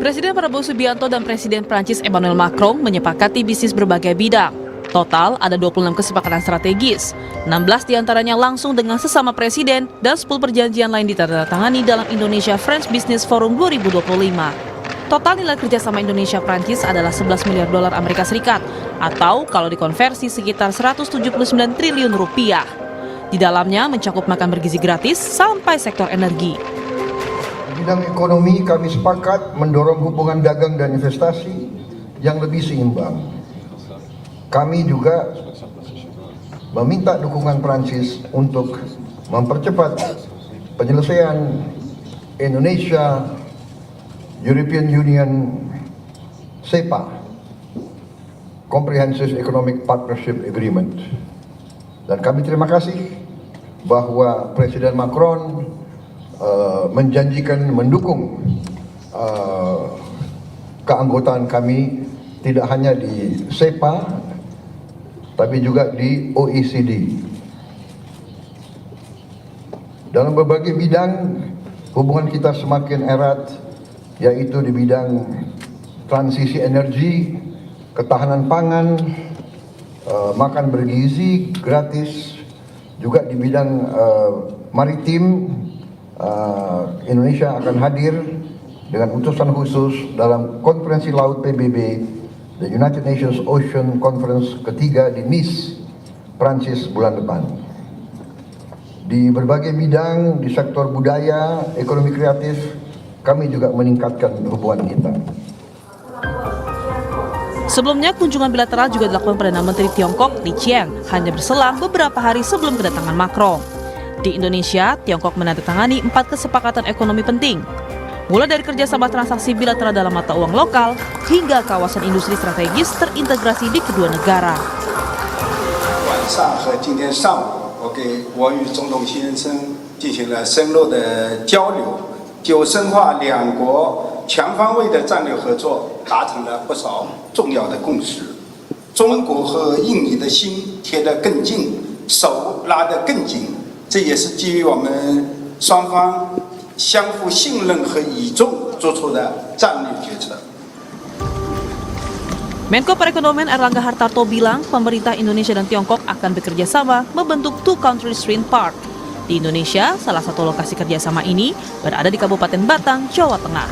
Presiden Prabowo Subianto dan Presiden Prancis Emmanuel Macron menyepakati bisnis berbagai bidang. Total ada 26 kesepakatan strategis, 16 diantaranya langsung dengan sesama presiden dan 10 perjanjian lain ditandatangani dalam Indonesia French Business Forum 2025. Total nilai kerjasama Indonesia-Prancis adalah 11 miliar dolar Amerika Serikat atau kalau dikonversi sekitar 179 triliun rupiah. Di dalamnya mencakup makan bergizi gratis sampai sektor energi. Di bidang ekonomi kami sepakat mendorong hubungan dagang dan investasi yang lebih seimbang. Kami juga meminta dukungan Prancis untuk mempercepat penyelesaian Indonesia European Union CEPA, Comprehensive Economic Partnership Agreement. Dan kami terima kasih bahwa Presiden Macron menjanjikan mendukung keanggotaan kami tidak hanya di CEPA tapi juga di OECD. Dalam berbagai bidang hubungan kita semakin erat, yaitu di bidang transisi energi, ketahanan pangan, makan bergizi gratis, juga di bidang maritim. Indonesia akan hadir dengan utusan khusus dalam konferensi laut PBB, the United Nations Ocean Conference ketiga di Nice, Prancis bulan depan. Di berbagai bidang, di sektor budaya, ekonomi kreatif, kami juga meningkatkan hubungan kita. Sebelumnya, kunjungan bilateral juga dilakukan Perdana Menteri Tiongkok Li Qiang hanya berselang beberapa hari sebelum kedatangan Macron. Di Indonesia, Tiongkok menandatangani 4 kesepakatan ekonomi penting, mulai dari kerjasama transaksi bilateral dalam mata uang lokal hingga kawasan industri strategis terintegrasi di kedua negara. 晚上和今天上午，我与总统习近平进行了深入的交流，就深化两国全方位的战略合作达成了不少重要的共识。中国和印尼的心贴得更近，手拉得更紧。 这也是基于我们双方相互信任和倚重做出的战略决策。 Menko Perekonomian Erlangga Hartarto bilang pemerintah Indonesia dan Tiongkok akan bekerja sama membentuk Two Countries Wind Park. Di Indonesia, salah satu lokasi kerjasama ini berada di Kabupaten Batang, Jawa Tengah.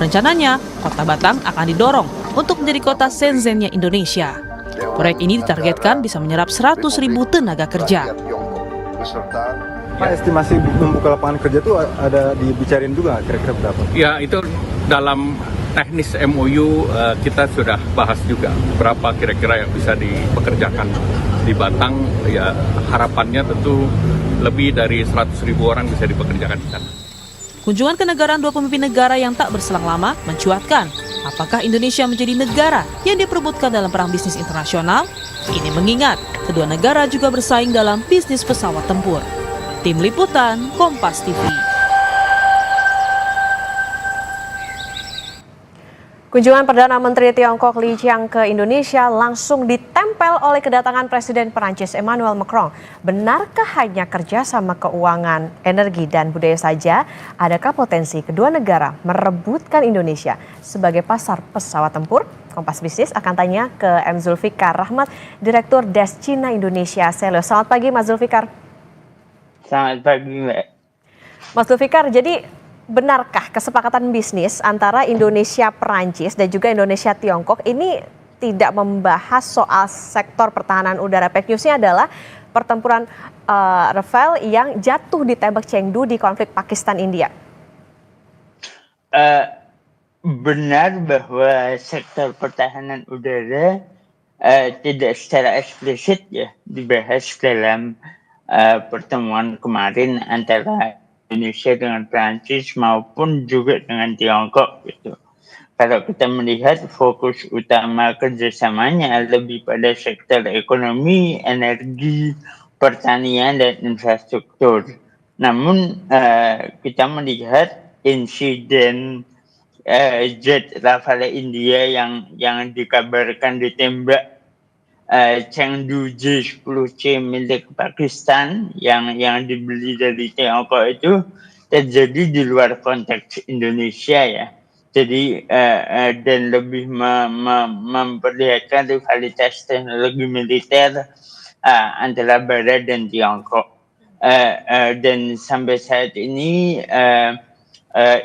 Rencananya, kota Batang akan didorong untuk menjadi kota Shenzhen-nya Indonesia. Proyek ini ditargetkan bisa menyerap 100.000 tenaga kerja. Pak, estimasi membuka lapangan kerja itu ada dibicarain juga kira-kira berapa? Ya, itu dalam teknis MOU kita sudah bahas juga berapa kira-kira yang bisa dipekerjakan di Batang. Ya, harapannya tentu lebih dari 100.000 orang bisa dipekerjakan di sana. Kunjungan kenegaraan dua pemimpin negara yang tak berselang lama mencuatkan apakah Indonesia menjadi negara yang diperebutkan dalam perang bisnis internasional. Ini mengingat kedua negara juga bersaing dalam bisnis pesawat tempur. Tim Liputan, Kompas TV. Kunjungan Perdana Menteri Tiongkok Li Qiang ke Indonesia langsung ditempel oleh kedatangan Presiden Prancis Emmanuel Macron. Benarkah hanya kerjasama keuangan, energi, dan budaya saja? Adakah potensi kedua negara merebutkan Indonesia sebagai pasar pesawat tempur? Kompas Bisnis akan tanya ke M. Zulfikar Rahmat, Direktur Des Cina Indonesia Selo. Selamat pagi, Mas Zulfikar. Selamat pagi, Mbak. Mas Zulfikar, jadi benarkah kesepakatan bisnis antara Indonesia Perancis dan juga Indonesia Tiongkok ini tidak membahas soal sektor pertahanan udara? Fake news-nya adalah pertempuran Rafale yang jatuh di tembak Chengdu di konflik Pakistan-India. Benar bahwa sektor pertahanan udara tidak secara eksplisit ya dibahas dalam pertemuan kemarin antara Indonesia dengan Prancis maupun juga dengan Tiongkok gitu. Kalau kita melihat fokus utama kerjasamanya lebih pada sektor ekonomi, energi, pertanian, dan infrastruktur. Namun kita melihat insiden jet Rafale India yang dikabarkan ditembak Chengdu J-10C milik Pakistan yang dibeli dari Tiongkok itu terjadi di luar konteks Indonesia ya. Jadi dan lebih memperlihatkan rivalitas teknologi militer antara Barat dan Tiongkok. Dan sampai saat ini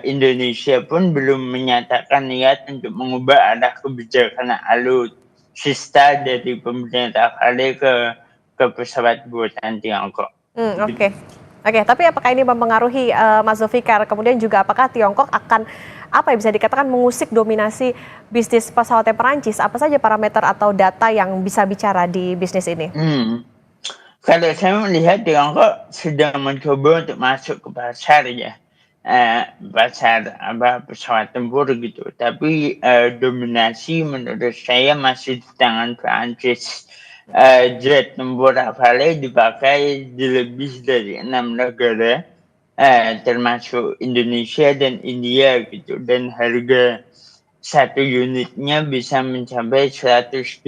Indonesia pun belum menyatakan niat untuk mengubah arah kebijakan alutsista dari pemerintah kali ke pesawat buatan Tiongkok. Oke. Tapi apakah ini mempengaruhi Mas Zulfikar? Kemudian juga apakah Tiongkok akan bisa dikatakan mengusik dominasi bisnis pesawatnya Perancis? Apa saja parameter atau data yang bisa bicara di bisnis ini? Kalau saya melihat Tiongkok sedang mencoba untuk masuk ke pasar ya. Pasar pesawat tempur gitu, tapi dominasi menurut saya masih di tangan Prancis. Jet tempur Rafale dipakai di lebih dari 6 negara, termasuk Indonesia dan India gitu, dan harga satu unitnya bisa mencapai 125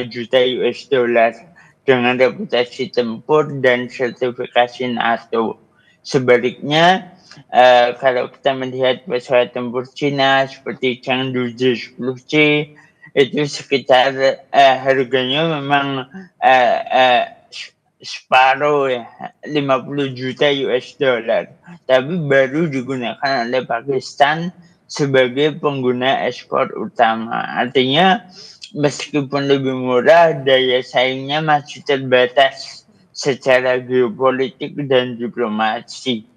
juta US dollar dengan reputasi tempur dan sertifikasi NATO. Sebaliknya, kalau kita melihat pesawat tempur Cina seperti Chengdu J-10C itu sekitar harganya memang separuh ya, 50 juta US dollar, tapi baru digunakan oleh Pakistan sebagai pengguna ekspor utama. Artinya meskipun lebih murah, daya saingnya masih terbatas secara geopolitik dan diplomasi.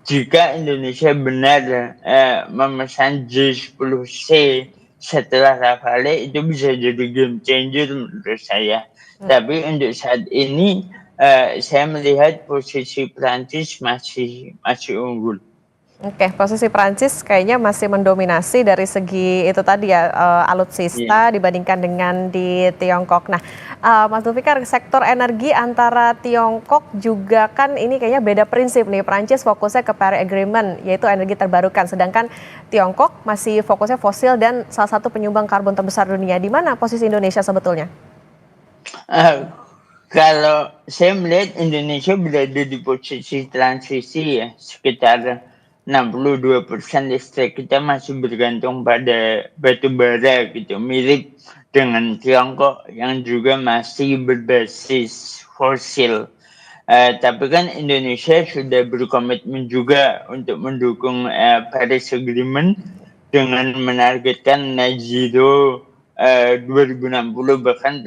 Jika Indonesia benar memesan J-10C setelah Rafale, itu bisa jadi game changer menurut saya. Tapi untuk saat ini saya melihat posisi Prancis masih unggul. Oke, posisi Prancis kayaknya masih mendominasi dari segi itu tadi ya, alutsista dibandingkan dengan di Tiongkok. Nah, Mas Zulfikar, sektor energi antara Tiongkok juga kan ini kayaknya beda prinsip nih. Prancis fokusnya ke Paris Agreement, yaitu energi terbarukan. Sedangkan Tiongkok masih fokusnya fosil dan salah satu penyumbang karbon terbesar dunia. Di mana posisi Indonesia sebetulnya? Kalau saya melihat Indonesia berada di posisi transisi ya, sekitar 62% listrik kita masih bergantung pada batu bara gitu, mirip dengan Tiongkok yang juga masih berbasis fosil. Tapi kan Indonesia sudah berkomitmen juga untuk mendukung Paris Agreement dengan menargetkan net zero 2060. Bahkan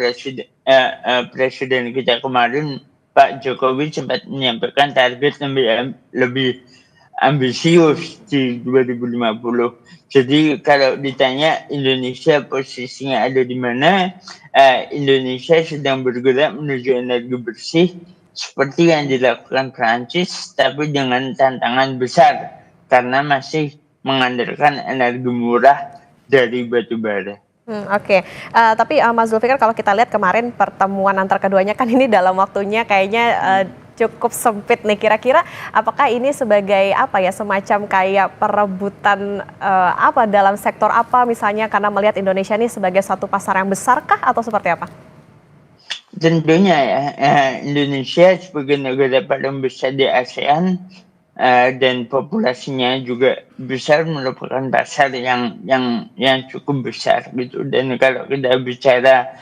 presiden kita kemarin Pak Jokowi sempat menyampaikan target lebih ambisius di 2050. Jadi kalau ditanya Indonesia posisinya ada di mana, Indonesia sedang bergerak menuju energi bersih seperti yang dilakukan Prancis, tapi dengan tantangan besar karena masih mengandalkan energi murah dari batu bara. Oke. Tapi Mas Zulfikar, kalau kita lihat kemarin pertemuan antar keduanya kan ini dalam waktunya kayaknya cukup sempit nih. Kira-kira apakah ini sebagai semacam kayak perebutan dalam sektor apa misalnya, karena melihat Indonesia ini sebagai satu pasar yang besar kah atau seperti apa? Tentunya ya, Indonesia sebagai negara paling besar di ASEAN dan populasinya juga besar, merupakan pasar yang cukup besar gitu. Dan kalau kita bicara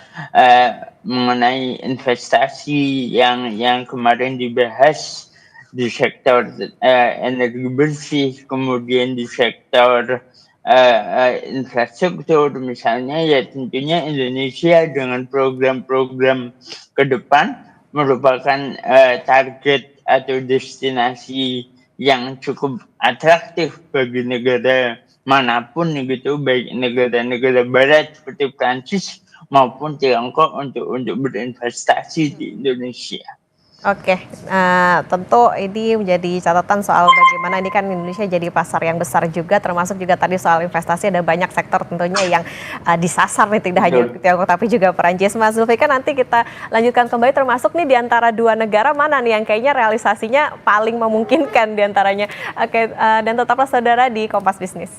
mengenai investasi yang kemarin dibahas di sektor energi bersih, kemudian di sektor infrastruktur misalnya, ya tentunya Indonesia dengan program-program ke depan merupakan target atau destinasi yang cukup atraktif bagi negara manapun gitu, baik negara-negara barat seperti Prancis maupun Tiongkok untuk berinvestasi di Indonesia. Oke, tentu ini menjadi catatan soal bagaimana ini kan Indonesia jadi pasar yang besar juga, termasuk juga tadi soal investasi ada banyak sektor tentunya yang disasar nih, tidak hanya Tiongkok tapi juga Perancis. Mas Zulfikar, nanti kita lanjutkan kembali, termasuk nih di antara dua negara mana nih yang kayaknya realisasinya paling memungkinkan di antaranya. Oke, dan tetaplah saudara di Kompas Bisnis.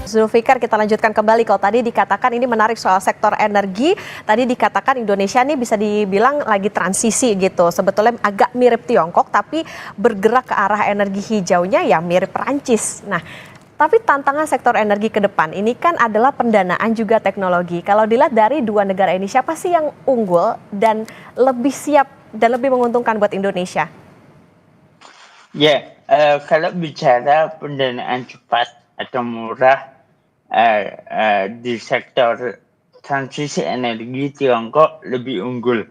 Zulfikar, kita lanjutkan kembali. Kalau tadi dikatakan ini menarik soal sektor energi, tadi dikatakan Indonesia ini bisa dibilang lagi transisi gitu. Sebetulnya agak mirip Tiongkok, tapi bergerak ke arah energi hijaunya ya mirip Perancis. Nah, Tapi tantangan sektor energi ke depan ini kan adalah pendanaan juga teknologi. Kalau dilihat dari dua negara ini, siapa sih yang unggul dan lebih siap dan lebih menguntungkan buat Indonesia? Ya, kalau bicara pendanaan cepat atau murah di sektor transisi energi, Tiongkok lebih unggul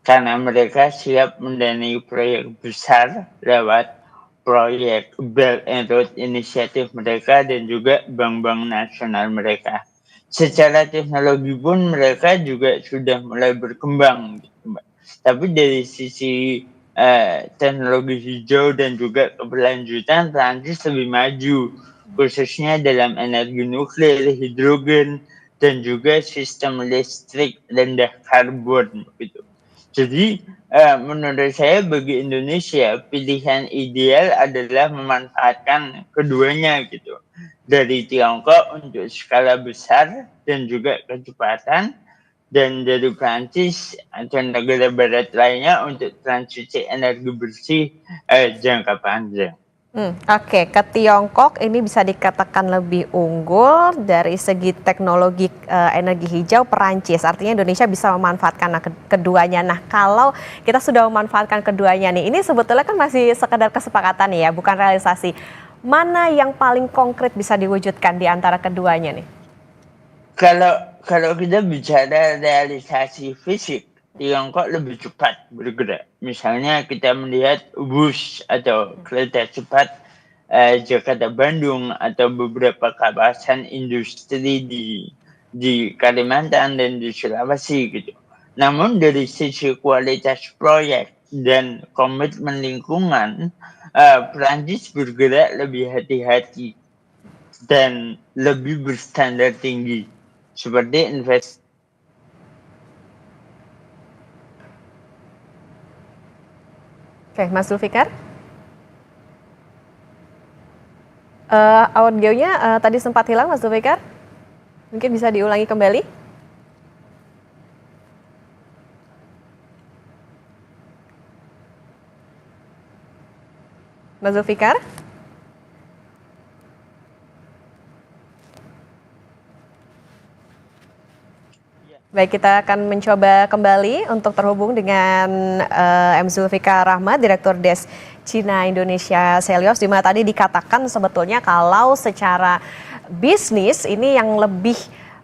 karena mereka siap mendanai proyek besar lewat proyek Belt and Road inisiatif mereka dan juga bank-bank nasional mereka. Secara teknologi pun mereka juga sudah mulai berkembang, gitu, Mbak. Tapi dari sisi teknologi hijau dan juga keberlanjutan, Prancis lebih maju, khususnya dalam energi nuklir, hidrogen, dan juga sistem listrik rendah karbon, gitu. Jadi menurut saya bagi Indonesia pilihan ideal adalah memanfaatkan keduanya gitu. Dari Tiongkok untuk skala besar dan juga kecepatan, dan dari Prancis atau negara barat lainnya untuk transisi energi bersih jangka panjang. Oke, ke Tiongkok ini bisa dikatakan lebih unggul dari segi teknologi energi hijau Perancis. Artinya Indonesia bisa memanfaatkan keduanya. Nah, kalau kita sudah memanfaatkan keduanya nih, ini sebetulnya kan masih sekedar kesepakatan ya, bukan realisasi. Mana yang paling konkret bisa diwujudkan di antara keduanya nih? Kalau kita bicara realisasi fisik, Tiongkok lebih cepat bergerak. Misalnya kita melihat bus atau kereta cepat Jakarta-Bandung atau beberapa kawasan industri di Kalimantan dan di Sulawesi gitu. Namun dari sisi kualitas proyek dan komitmen lingkungan, Prancis bergerak lebih hati-hati dan lebih berstandar tinggi seperti investasi. Oke, Mas Zulfikar. Audionya tadi sempat hilang, Mas Zulfikar. Mungkin bisa diulangi kembali. Mas Zulfikar. Baik, kita akan mencoba kembali untuk terhubung dengan M. Zulfikar Rahmat, Direktur Des Cina Indonesia Selyos, di mana tadi dikatakan sebetulnya kalau secara bisnis ini yang lebih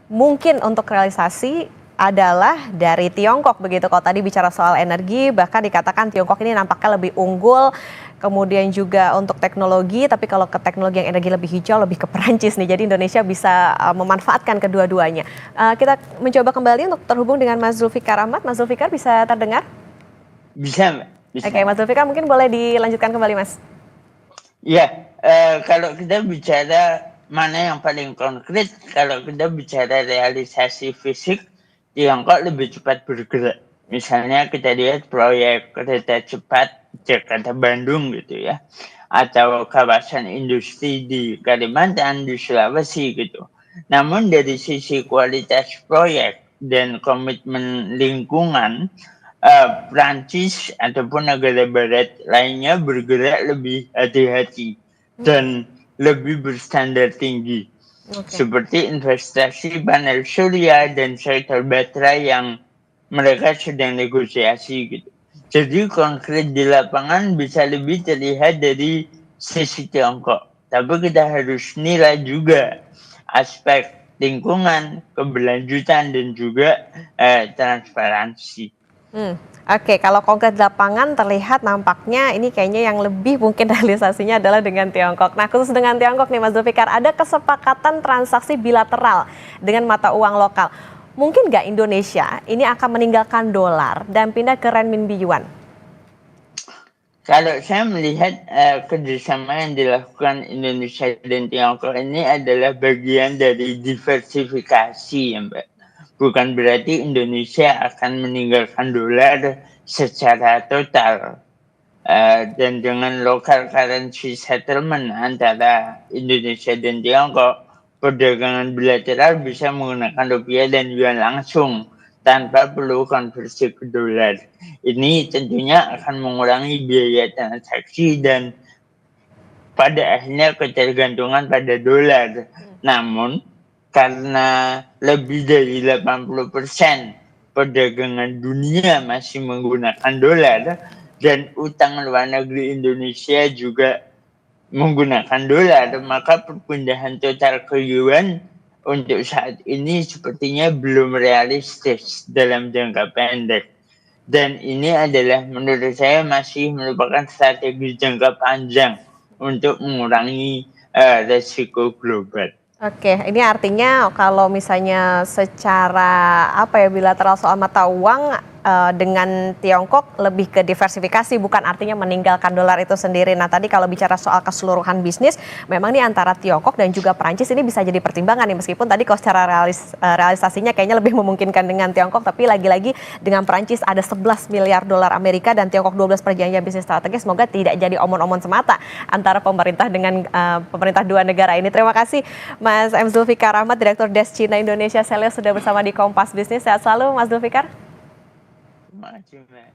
mungkin untuk realisasi adalah dari Tiongkok begitu. Kalau tadi bicara soal energi, bahkan dikatakan Tiongkok ini nampaknya lebih unggul. Kemudian juga untuk teknologi, tapi kalau ke teknologi yang energi lebih hijau, lebih ke Perancis nih. Jadi Indonesia bisa memanfaatkan kedua-duanya. Kita mencoba kembali untuk terhubung dengan Mas Zulfikar Rahmat. Mas Zulfikar bisa terdengar? Bisa, Mbak. Bisa. Oke, Mas Zulfikar mungkin boleh dilanjutkan kembali, Mas. Ya, kalau kita bicara mana yang paling konkret, kalau kita bicara realisasi fisik, Tiongkok lebih cepat bergerak. Misalnya kita lihat proyek kereta cepat Jakarta-Bandung gitu ya, atau kawasan industri di Kalimantan, di Sulawesi gitu. Namun dari sisi kualitas proyek dan komitmen lingkungan, Prancis ataupun negara barat lainnya bergerak lebih hati-hati dan lebih berstandar tinggi. Seperti investasi panel surya dan sektor baterai yang mereka sedang negosiasi gitu. Jadi konkret di lapangan bisa lebih terlihat dari sisi Tiongkok. Tapi kita harus nilai juga aspek lingkungan, keberlanjutan, dan juga transparansi. Oke, kalau konkret di lapangan terlihat nampaknya ini kayaknya yang lebih mungkin realisasinya adalah dengan Tiongkok. Nah, khusus dengan Tiongkok nih Mas Zulfikar, ada kesepakatan transaksi bilateral dengan mata uang lokal. Mungkin nggak Indonesia ini akan meninggalkan dolar dan pindah ke renminbi yuan? Kalau saya melihat kerjasama yang dilakukan Indonesia dan Tiongkok ini adalah bagian dari diversifikasi ya Mbak. Bukan berarti Indonesia akan meninggalkan dolar secara total. Dan dengan local currency settlement antara Indonesia dan Tiongkok, perdagangan bilateral bisa menggunakan rupiah dan yuan langsung tanpa perlu konversi ke dolar. Ini tentunya akan mengurangi biaya transaksi dan pada akhirnya ketergantungan pada dolar. Namun karena lebih dari 80% perdagangan dunia masih menggunakan dolar dan utang luar negeri Indonesia juga menggunakan dolar, maka perpindahan total ke yuan untuk saat ini sepertinya belum realistis dalam jangka pendek. Dan ini adalah menurut saya masih merupakan strategi jangka panjang untuk mengurangi resiko global. Oke, ini artinya kalau misalnya secara bilateral soal mata uang dengan Tiongkok lebih ke diversifikasi, bukan artinya meninggalkan dolar itu sendiri. Nah tadi kalau bicara soal keseluruhan bisnis, memang nih antara Tiongkok dan juga Perancis ini bisa jadi pertimbangan nih, meskipun tadi kalau secara realisasinya kayaknya lebih memungkinkan dengan Tiongkok, tapi lagi-lagi dengan Perancis ada 11 miliar dolar Amerika dan Tiongkok 12 perjanjian bisnis strategis, semoga tidak jadi omon-omon semata antara pemerintah dengan pemerintah dua negara ini. Terima kasih Mas M. Zulfikar Ahmad, Direktur Desk Cina Indonesia Seleo sudah bersama di Kompas Bisnis. Sehat selalu Mas Zulfikar. Terima kasih, Mbak.